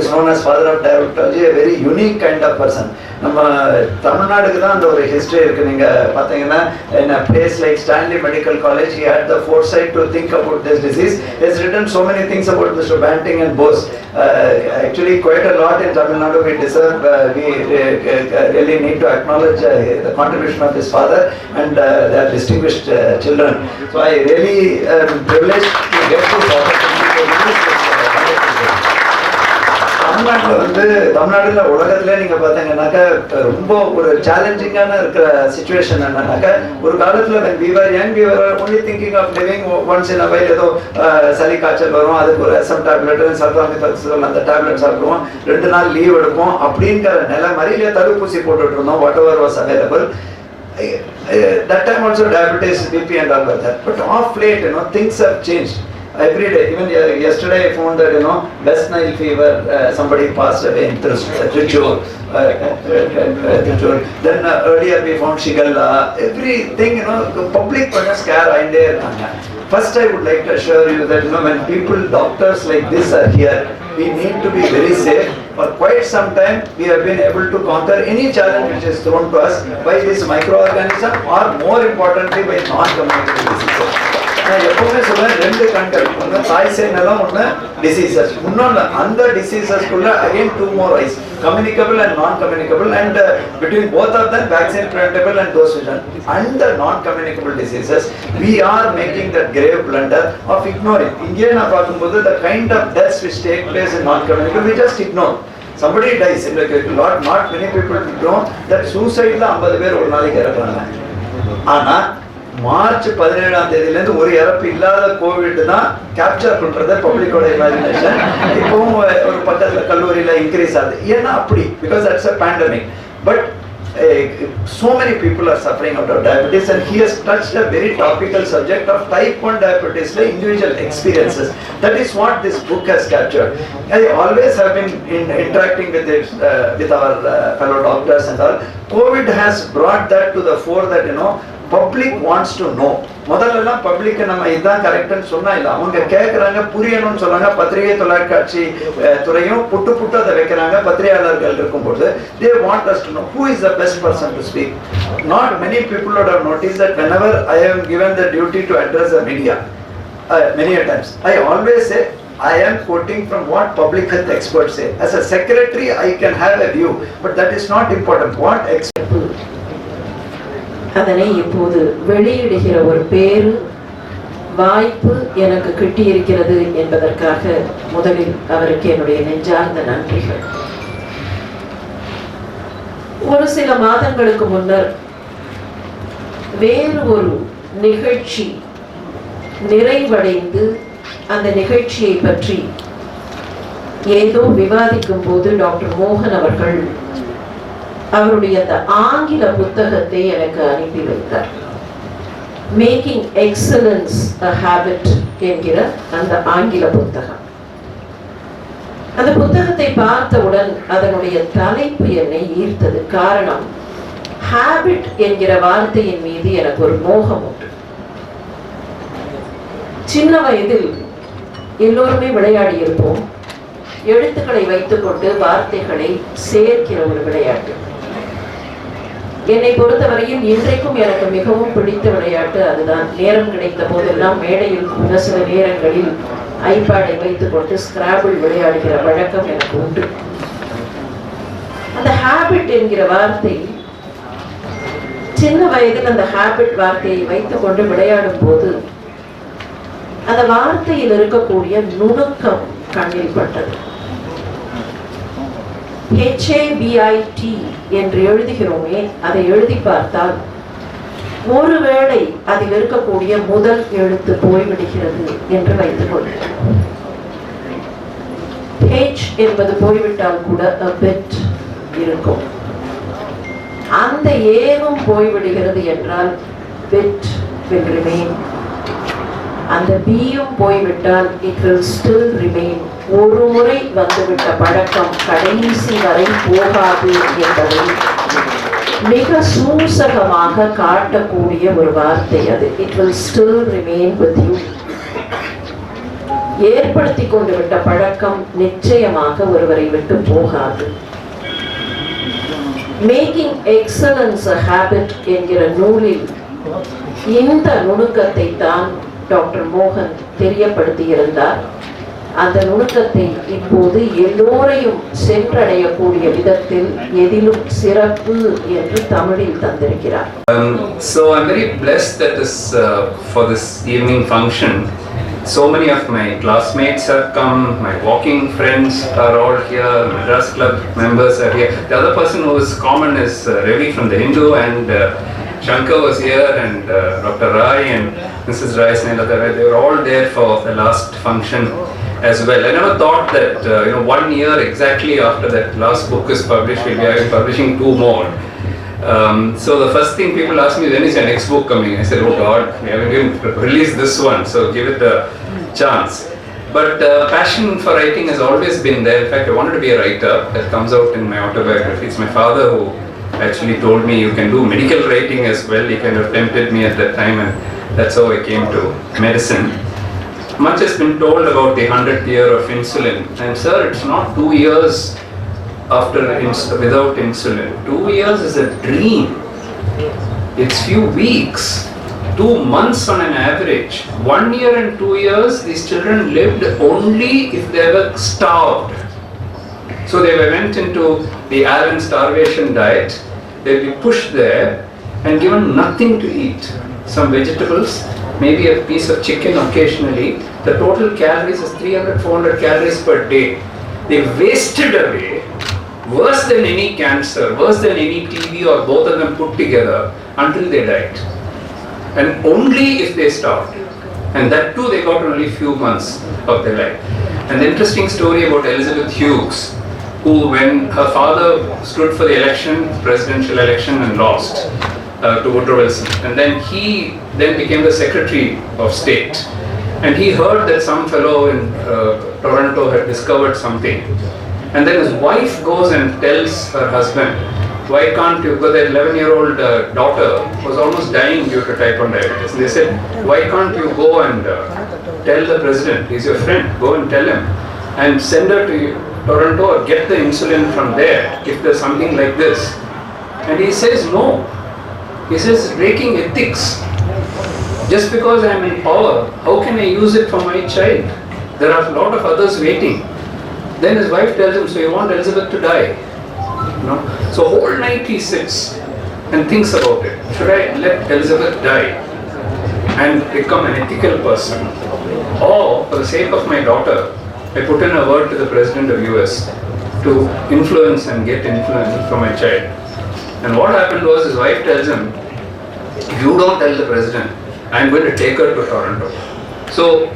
is known as father of diabetology, a very unique kind of person. நம்ம தமிழ்நாடுக்கு தான் அந்த ஒரு ஹிஸ்டரி இருக்கு. நீங்க பாத்தீங்கன்னா in a place like Stanley Medical College, he had the foresight to think about this disease. He has written so many things about Mr. Banting and Bose. Actually quite a lot in Tamil Nadu. We deserve, we really need to acknowledge the contribution of his father and their distinguished children. So I really am privileged to get this opportunity to தமிழ்நாடுல உலகத்துல நீங்க பாத்தீங்கன்னாக்கா ரொம்ப ஒரு சேலஞ்சிங்கான இருக்கிற situation என்னன்னாக்கா, ஒரு காலத்துல when we were young we were only thinking of living once in a while. ஏதோ சளி காய்ச்சல் வரும், அதுக்கு ஒரு எஸ்எம் டேப்லெட் சல்ஃபாமிதாக்சில் அந்த டேப்லெட் சாப்பிடுவோம், 2 நாள் லீவ் எடுப்போம் அப்படிங்கிற நிலை மாதிரி தடுப்பூசி போட்டுட்டு இருந்தோம், what ever was available. That time also diabetes, BP and all that. But of late, things have changed. Every day, even yesterday I found that West Nile fever, somebody passed away in Trichure. Then earlier we found Shigella. Everything, public scare ainde irukanga. First I would like to assure you that when people, doctors like this are here, we need to be very safe. For quite some time we have been able to conquer any challenge which is thrown to us by this microorganism, or more importantly by non-communicable diseases. நான் எப்பவுமே சொல்றேன், 2 கண்கள், ஒன்று தாய் சேய் நிலம், ஒன்று diseases. இன்னொன்று அந்த டிசீசஸ்க்குள்ள again 2 more eyes, communicable and non-communicable, and between both of them vaccine preventable and dose vision. And the non-communicable diseases, we are making that grave blunder of ignoring. இங்கே நான் பார்க்கும்போது the kind of deaths which take place in non-communicable, we just ignore. Somebody dies, not many people know that suicide-ல 50 பேர் ஒரு நாளைக்கு இறக்குறாங்க. ஆனா March 17ஆம் தேதியிலேருந்து ஒரு இறப்பு இல்லாத கோவிட் தான் கேப்சர் பண்றது பப்ளிக்கோட இமேஜினேஷன். இப்பவும் ஒரு பக்கத்துல கல்லூரியில இன்க்ரீஸ் ஆகுது. ஏன்னா அப்படி, because that's a pandemic. But so many people are suffering out of diabetes, and he has touched a very topical subject of type 1 diabetes, like individual experiences. That is what this book has captured. I always have been interacting with our fellow doctors and all. COVID has brought that to the fore, that public wants to know. முதல்ல public நம்ம இதுதான் கரெக்ட்னு சொன்னா இல்ல, அவங்க கேட்கறாங்க, புரியணும்னு சொல்றாங்க. பத்திரிகை தொலைக்காட்சி துறையும் புட்டு அதை வைக்கிறாங்க பத்திரிகையாளர்கள் இருக்கும்போது. they want us to know who is the best person to speak. Not many people would have noticed that whenever I am given the duty to address the media, many a times I always say I am quoting from what public health experts say. As a secretary I can have a view, but that is not important. What அதனை இப்போது வெளியிடுகிற ஒரு பேரு வாய்ப்பு எனக்கு கிட்டியிருக்கிறது என்பதற்காக முதலில் அவருக்கு என்னுடைய நெஞ்சார்ந்த நன்றிகள். ஒரு சில மாதங்களுக்கு முன்னர் வேறு ஒரு நிகழ்ச்சி நிறைவடைந்து அந்த நிகழ்ச்சியை பற்றி ஏதோ விவாதிக்கும் போது டாக்டர் மோகன் அவர்கள் அவருடைய அந்த ஆங்கில புத்தகத்தை எனக்கு அனுப்பி வைத்தார். மேக்கிங் எக்ஸலன்ஸ் a habit என்கிற அந்த ஆங்கில புத்தகம். அந்த புத்தகத்தை பார்த்தவுடன் அதனுடைய தலைப்பு என்னை ஈர்த்தது. காரணம், ஹேபிட் என்கிற வார்த்தையின் மீது எனக்கு ஒரு மோகம் உண்டு. சின்ன வயதில் எல்லோருமே விளையாடி இருப்போம். எழுத்துக்களை வைத்துக்கொண்டு வார்த்தைகளை சேர்க்கிற ஒரு விளையாட்டு. என்னை பொறுத்தவரையில் இன்றைக்கும் எனக்கு மிகவும் பிடித்த விளையாட்டு அதுதான். நேரம் கிடைத்த போதெல்லாம் மேடையில் கூட சில நேரங்களில் ஐபேடை வைத்துக்கொண்டு ஸ்கிராபிள் விளையாடுகிற வழக்கம் எனக்கு உண்டு. அந்த ஹேபிட் என்கிற வார்த்தை, சின்ன வயதில் அந்த ஹேபிட் வார்த்தையை வைத்துக்கொண்டு விளையாடும் போது அந்த வார்த்தையில் இருக்கக்கூடிய நுணுக்கம் கண்ணில் பட்டது. HABIT என்று எழுதுகிறோமே, அதை எழுதி பார்த்தால் ஒருவேளை அதில் இருக்கக்கூடிய முதல் எழுத்து போய்விடுகிறது என்று வைத்துக் கொள்கிறோம். H என்பது போய்விட்டால் கூட a bit இருக்கும். அந்த ஏவும் போய்விடுகிறது என்றால் bit will remain. அந்த பியும் போய்விட்டால் it will still remain. ஒரு முறை வந்துவிட்ட பழக்கம் கடைசி வரை போகாது என்பதை மிக சூசகமாக காட்டக்கூடிய ஒரு வார்த்தை அது. It will still remain with you. ஏற்படுத்தி கொண்டு விட்ட பழக்கம் நிச்சயமாக ஒருவரை விட்டு போகாது. மேக்கிங் எக்ஸலன்ஸ் அ ஹேபிட் என்கிற நூலில் இந்த நுணுக்கத்தை தான் டாக்டர் மோகன் தெரியப்படுத்தியிருந்தார். அந்த நுணுக்கத்தை இப்போது எல்லோரையும் சென்றடையக்கூடிய விதத்தில் எதிலும் சிறப்பு என்று தமிழில் தந்திருக்கிறார். So I'm very blessed that for this evening function, so many of my classmates have come, my walking friends are all here, Madras Club members are here. The other person who is common is Ravi from the Hindu, and Shankar was here, and Dr. Rai and Mrs. Rai Snehata, they were all there for the last function as well. I never thought that 1 year exactly after that last book is published, we'll be publishing 2 more. So the first thing people ask me, when is your next book coming? I said, oh God, we haven't even released this one, so give it a chance. But passion for writing has always been there. In fact, I wanted to be a writer. That comes out in my autobiography. It's my father who actually told me you can do medical writing as well. He kind of tempted me at that time, and that's how I came to medicine. Much has been told about the 100th year of insulin, and sir, it's not 2 years without insulin. 2 years is a dream. It's few weeks, 2 months on an average. 1 year and 2 years, these children lived only if they were starved. So they went into the Allen starvation diet. They'll be pushed there and given nothing to eat. Some vegetables, maybe a piece of chicken occasionally. The total calories is 300-400 calories per day. They wasted away, worse than any cancer, worse than any TB or both of them put together, until they died. And only if they starved. And that too they got only few months of their life. And the interesting story about Elizabeth Hughes, who when her father stood for the election, presidential election, and lost to Woodrow Wilson. And then he became the Secretary of State. And he heard that some fellow in Toronto had discovered something. And then his wife goes and tells her husband, why can't you, because their 11-year-old daughter was almost dying due to type 1 diabetes. And they said, why can't you go and tell the president, he's your friend, go and tell him, and send her to Toronto or get the insulin from there if there's something like this. And he says no. He says it's breaking ethics. Just because I am in power, how can I use it for my child? There are a lot of others waiting. Then his wife tells him, so you want Elizabeth to die? No? So whole night he sits and thinks about it. Should I let Elizabeth die and become an ethical person? Or for the sake of my daughter, I put in a word to the President of US to influence and get influence from my child. And what happened was his wife tells him, if you don't tell the President, I'm going to take her to Toronto. So